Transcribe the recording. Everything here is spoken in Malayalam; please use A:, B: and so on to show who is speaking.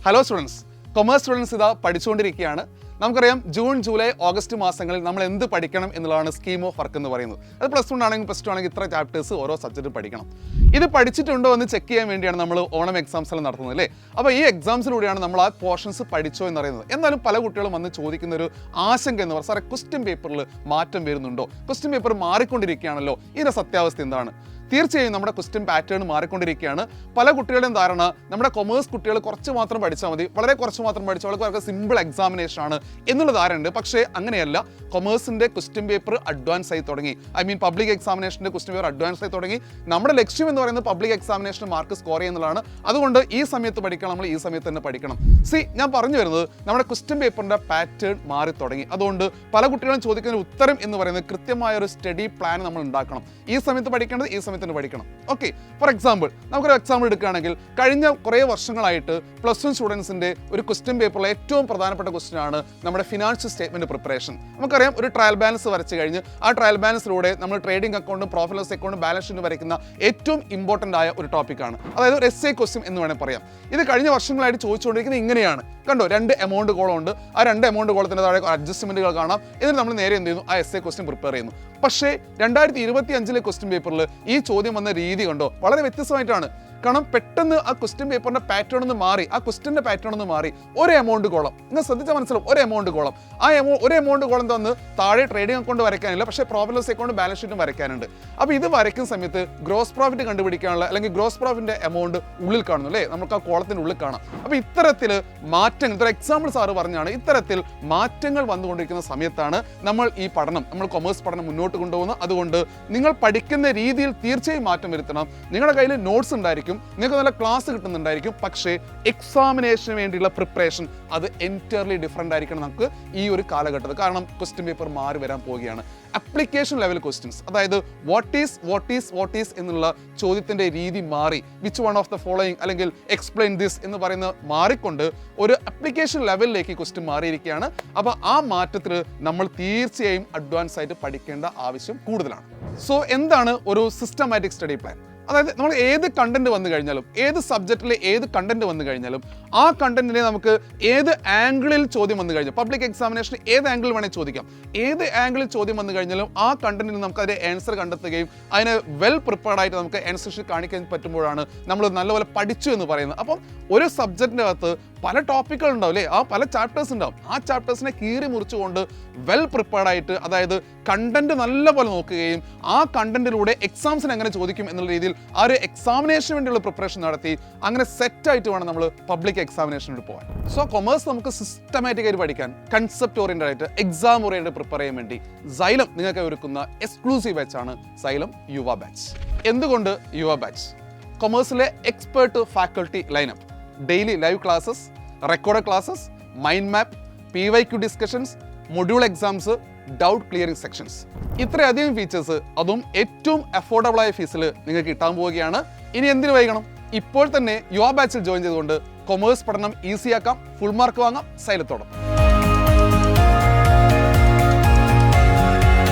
A: ഹലോ സ്റ്റുഡൻസ്, കൊമേഴ്സ് സ്റ്റുഡൻസ് ഇതാ പഠിച്ചുകൊണ്ടിരിക്കുകയാണ്. നമുക്കറിയാം ജൂൺ, ജൂലൈ, ഓഗസ്റ്റ് മാസങ്ങളിൽ നമ്മൾ എന്ത് പഠിക്കണം എന്നുള്ളതാണ് സ്കീം ഓഫ് വർക്ക് എന്ന് പറയുന്നത്. അത് പ്ലസ് 1 ആണെങ്കിൽ പ്ലസ് 2 ആണെങ്കിൽ ഇത്ര ചാപ്റ്റേഴ്സ് ഓരോ സബ്ജക്റ്റ് പഠിക്കണം. ഇത് പഠിച്ചിട്ടുണ്ടോ എന്ന് ചെക്ക് ചെയ്യാൻ വേണ്ടിയാണ് നമ്മൾ ഓണം എക്സാംസ് എല്ലാം നടത്തുന്നത് അല്ലേ. അപ്പോൾ ഈ എക്സാംസിലൂടെയാണ് നമ്മൾ ആ പോർഷൻസ് പഠിച്ചോ എന്നറിയുന്നത്. എന്നാലും പല കുട്ടികളും വന്ന് ചോദിക്കുന്ന ഒരു ആശങ്ക എന്ന് പറഞ്ഞാൽ, സാറേ ക്വസ്റ്റ്യൻ പേപ്പറിൽ മാറ്റം വരുന്നുണ്ടോ, ക്വസ്റ്റ്യൻ പേപ്പർ മാറിക്കൊണ്ടിരിക്കുകയാണല്ലോ, ഇതിൻ്റെ സത്യാവസ്ഥ എന്താണ്? തീർച്ചയായും നമ്മുടെ ക്വസ്റ്റ്യൻ പാറ്റേൺ മാറിക്കൊണ്ടിരിക്കുകയാണ്. പല കുട്ടികളുടെയും ധാരണ നമ്മുടെ കൊമേഴ്സ് കുട്ടികൾ കുറച്ച് മാത്രം പഠിച്ചാൽ മതി, വളരെ കുറച്ച് മാത്രം പഠിച്ചാൽ അവർക്ക് സിമ്പിൾ എക്സാമിനേഷൻ ആണ് എന്നുള്ള ധാരണയുണ്ട്. പക്ഷേ അങ്ങനെയല്ല. കൊമേഴ്സിൻ്റെ ക്വസ്റ്റ്യൻ പേപ്പർ അഡ്വാൻസ് ആയി തുടങ്ങി. പബ്ലിക് എക്സാമിനേഷൻ്റെ ക്വസ്റ്റ്യൻ പേപ്പർ അഡ്വാൻസ് ആയി തുടങ്ങി. നമ്മുടെ ലക്ഷ്യം എന്ന് പറയുന്നത് പബ്ലിക് എക്സാമിനേഷൻ മാർക്ക് സ്കോർ ചെയ്യുന്നതാണ്. അതുകൊണ്ട് ഈ സമയത്ത് പഠിക്കണം, നമ്മൾ ഈ സമയത്ത് തന്നെ പഠിക്കണം. ഞാൻ പറഞ്ഞു വരുന്നത് നമ്മുടെ ക്വസ്റ്റ്യൻ പേപ്പറിൻ്റെ പാറ്റേൺ മാറി തുടങ്ങി. അതുകൊണ്ട് പല കുട്ടികളും ചോദിക്കുന്ന ഉത്തരം എന്ന് പറയുന്നത് കൃത്യമായ ഒരു സ്റ്റഡി പ്ലാൻ നമ്മൾ ഉണ്ടാക്കണം. ഈ സമയത്ത് പഠിക്കേണ്ടത് ഈ സമയത്ത് പഠിക്കണം. ഓക്കെ, ഫോർ എക്സാമ്പിൾ നമുക്കൊരു എക്സാമ്പിൾ എടുക്കുകയാണെങ്കിൽ, കഴിഞ്ഞ കുറേ വർഷങ്ങളായിട്ട് പ്ലസ് 1 സ്റ്റുഡൻസിൻ്റെ ഒരു ക്വസ്റ്റ്യൻ പേപ്പറിലെ ഏറ്റവും പ്രധാനപ്പെട്ട ക്വസ്റ്റ്യൻ ആണ് നമ്മുടെ ഫിനാൻഷ്യൽ സ്റ്റേറ്റ്മെന്റ് പ്രിപ്പറേഷൻ. നമുക്കറിയാം, ഒരു ട്രയൽ ബാലൻസ് വരച്ച് കഴിഞ്ഞ് ആ ട്രയൽ ബാലൻസിലൂടെ നമ്മൾ ട്രേഡിംഗ് അക്കൗണ്ടും പ്രോഫിറ്റ് ലോസ് അക്കൗണ്ടും ബാലൻസ് ഷീറ്റ് വരയ്ക്കുന്ന ഏറ്റവും ഇമ്പോർട്ടൻ്റ് ആയ ഒരു ടോപ്പിക്കാണ്. അതായത് ഒരു എസ്എ ക്വസ്റ്റ്യൻ എന്ന് വേണമെങ്കിൽ പറയാം. ഇത് കഴിഞ്ഞ വർഷങ്ങളായിട്ട് ചോദിച്ചുകൊണ്ടിരിക്കുന്നത് ഇങ്ങനെയാണ്. കണ്ടോ, 2 എമൗണ്ട് കോളം ഉണ്ട്. ആ 2 എമൗണ്ട് കോളത്തിൻ്റെ താഴെ അഡ്ജസ്റ്റ്മെന്റുകൾ കാണാം. എന്നിട്ട് നമ്മൾ നേരെ എന്ത് ചെയ്യുന്നു, ആ എസ്എ ക്വസ്റ്റ്യൻ പ്രിപ്പയർ ചെയ്യുന്നു. പക്ഷേ 2025 ക്വസ്റ്റ്യൻ പേപ്പറിൽ ഈ ചോദ്യം വന്ന രീതി കണ്ടോ, വളരെ വ്യത്യസ്തമായിട്ടാണ്. കാരണം പെട്ടെന്ന് ആ ക്വസ്റ്റ്യൻ പേപ്പറിന്റെ പാറ്റേൺ ഒന്ന് മാറി, ആ ക്വസ്റ്റ്യൻ്റെ പാറ്റേൺ ഒന്ന് മാറി. ഒരു എമൗണ്ട് കോളം നിങ്ങൾ ശ്രദ്ധിച്ചാൽ മനസ്സിലാവും. ഒരു എമൗണ്ട് കോളം, ഒരു എമൗണ്ട് കോളം തന്ന് താഴെ ട്രേഡിംഗ് അക്കൗണ്ട് വരയ്ക്കാനില്ല, പക്ഷേ പ്രോഫിറ്റ് ലോസ് അക്കൗണ്ട് ബാലൻസ് ഷീറ്റും വരയ്ക്കാനുണ്ട്. അപ്പോൾ ഇത് വരയ്ക്കുന്ന സമയത്ത് ഗ്രോസ് പ്രോഫിറ്റ് കണ്ടുപിടിക്കാനുള്ള അല്ലെങ്കിൽ ഗ്രോസ് പ്രോഫിറ്റിന്റെ എമൗണ്ട് ഉള്ളിൽ കാണുന്നു അല്ലേ, നമുക്ക് ആ കോളത്തിന്റെ ഉള്ളിൽ കാണാം. അപ്പോൾ ഇത്തരത്തിൽ മാറ്റങ്ങൾ, ഇത്ര എക്സാമ്പിൾ സാറ് പറഞ്ഞാണ്, ഇത്തരത്തിൽ മാറ്റങ്ങൾ വന്നുകൊണ്ടിരിക്കുന്ന സമയത്താണ് നമ്മൾ ഈ പഠനം, നമ്മൾ കൊമേഴ്സ് പഠനം മുന്നോട്ട് കൊണ്ടുപോകുന്നത്. അതുകൊണ്ട് നിങ്ങൾ പഠിക്കുന്ന രീതിയിൽ തീർച്ചയായും മാറ്റം വരുത്തണം. നിങ്ങളുടെ കയ്യിൽ നോട്ട്സ് ഉണ്ടായിരിക്കും, നിങ്ങൾക്ക് നല്ല ക്ലാസ് കിട്ടുന്നുണ്ടായിരിക്കും, പക്ഷേ എക്സാമിനേഷന് വേണ്ടിയുള്ള പ്രിപ്പറേഷൻ അത് എൻറ്റയർലി ഡിഫറെൻ്റ് ആയിരിക്കണം നമുക്ക് ഈ ഒരു കാലഘട്ടത്തിൽ. കാരണം ക്വസ്റ്റ്യൻ പേപ്പർ മാറി വരാൻ പോവുകയാണ്. അപ്ലിക്കേഷൻ ലെവൽ ക്വസ്റ്റ്യൻസ്, അതായത് വാട്ട് ഈസ് എന്നുള്ള ചോദ്യത്തിൻ്റെ രീതി മാറി. Which one of the following അല്ലെങ്കിൽ എക്സ്പ്ലെയിൻ ദിസ് എന്ന് പറയുന്ന മാറിക്കൊണ്ട് ഒരു അപ്ലിക്കേഷൻ ലെവലിലേക്ക് ക്വസ്റ്റ്യൻ മാറിയിരിക്കുകയാണ്. അപ്പോൾ ആ മാറ്റത്തിൽ നമ്മൾ തീർച്ചയായും അഡ്വാൻസ് ആയിട്ട് പഠിക്കേണ്ട ആവശ്യം കൂടുതലാണ്. എന്താണ് ഒരു സിസ്റ്റമാറ്റിക് സ്റ്റഡി പ്ലാൻ? അതായത് നമ്മൾ ഏത് കണ്ടന്റ് വന്നു കഴിഞ്ഞാലും, ഏത് സബ്ജക്റ്റിലെ ഏത് കണ്ടന്റ് വന്നു കഴിഞ്ഞാലും, ആ കണ്ടന്റിനെ നമുക്ക് ഏത് ആംഗിളിൽ ചോദ്യം വന്നു കഴിഞ്ഞാൽ, പബ്ലിക് എക്സാമിനേഷന് ഏത് ആംഗിളിൽ വേണേൽ ചോദിക്കാം. ഏത് ആംഗിളിൽ ചോദ്യം വന്നു കഴിഞ്ഞാലും ആ കണ്ടന്റിന് നമുക്ക് അതിൻ്റെ ആൻസർ കണ്ടെത്തുകയും അതിനെ വെൽ പ്രിപ്പയർഡ് ആയിട്ട് നമുക്ക് ആൻസർ ഷീറ്റ് കാണിക്കാൻ പറ്റുമ്പോഴാണ് നമ്മൾ നല്ലപോലെ പഠിച്ചു എന്ന് പറയുന്നത്. അപ്പം ഒരു സബ്ജക്റ്റിൻ്റെ അകത്ത് പല ടോപ്പിക്കുകൾ ഉണ്ടാവും അല്ലേ, ആ പല ചാപ്റ്റേഴ്സ് ഉണ്ടാവും. ആ ചാപ്റ്റേഴ്സിനെ കീറി മുറിച്ചുകൊണ്ട് വെൽ പ്രിപ്പയർഡ് ആയിട്ട്, അതായത് കണ്ടന്റ് നല്ലപോലെ നോക്കുകയും ആ കണ്ടന്റിലൂടെ എക്സാംസിന് എങ്ങനെ ചോദിക്കും എന്നുള്ള രീതിയിൽ ആ ഒരു എക്സാമിനേഷന് വേണ്ടിയുള്ള പ്രിപ്പറേഷൻ നടത്തി അങ്ങനെ സെറ്റായിട്ട് വേണം നമ്മൾ പബ്ലിക് എക്സാമിനേഷനിൽ പോകാൻ. കൊമേഴ്സ് നമുക്ക് സിസ്റ്റമാറ്റിക് ആയിട്ട് പഠിക്കാൻ, കൺസെപ്റ്റ് ഓറിയന്റഡ് ആയിട്ട്, എക്സാം ഓറിയന്റഡ് പ്രിപ്പയർ ചെയ്യാൻ വേണ്ടി സൈലം നിങ്ങൾക്ക് ഒരുക്കുന്ന എക്സ്ക്ലൂസീവ് ബാച്ചാണ് സൈലം യുവ ബാച്ച്. എന്തുകൊണ്ട് യുവ ബാച്ച്? കൊമേഴ്സിലെ expert faculty lineup, daily live classes, record classes, mind map, PYQ discussions, module exams, doubt clearing sections, ഇത്രയധികം ഫീച്ചേഴ്സ്, അതും ഏറ്റവും അഫോർഡബിൾ ആയ ഫീസിൽ നിങ്ങൾക്ക് കിട്ടാൻ പോവുകയാണ്. ഇനി എന്തിനു വൈകണം? ഇപ്പോൾ തന്നെ യുവ ബാച്ചിൽ ജോയിൻ ചെയ്തുകൊണ്ട് കൊമേഴ്സ് പഠനം ഈസിയാക്കാം, ഫുൾ മാർക്ക് വാങ്ങാം സൈലത്തോടെ.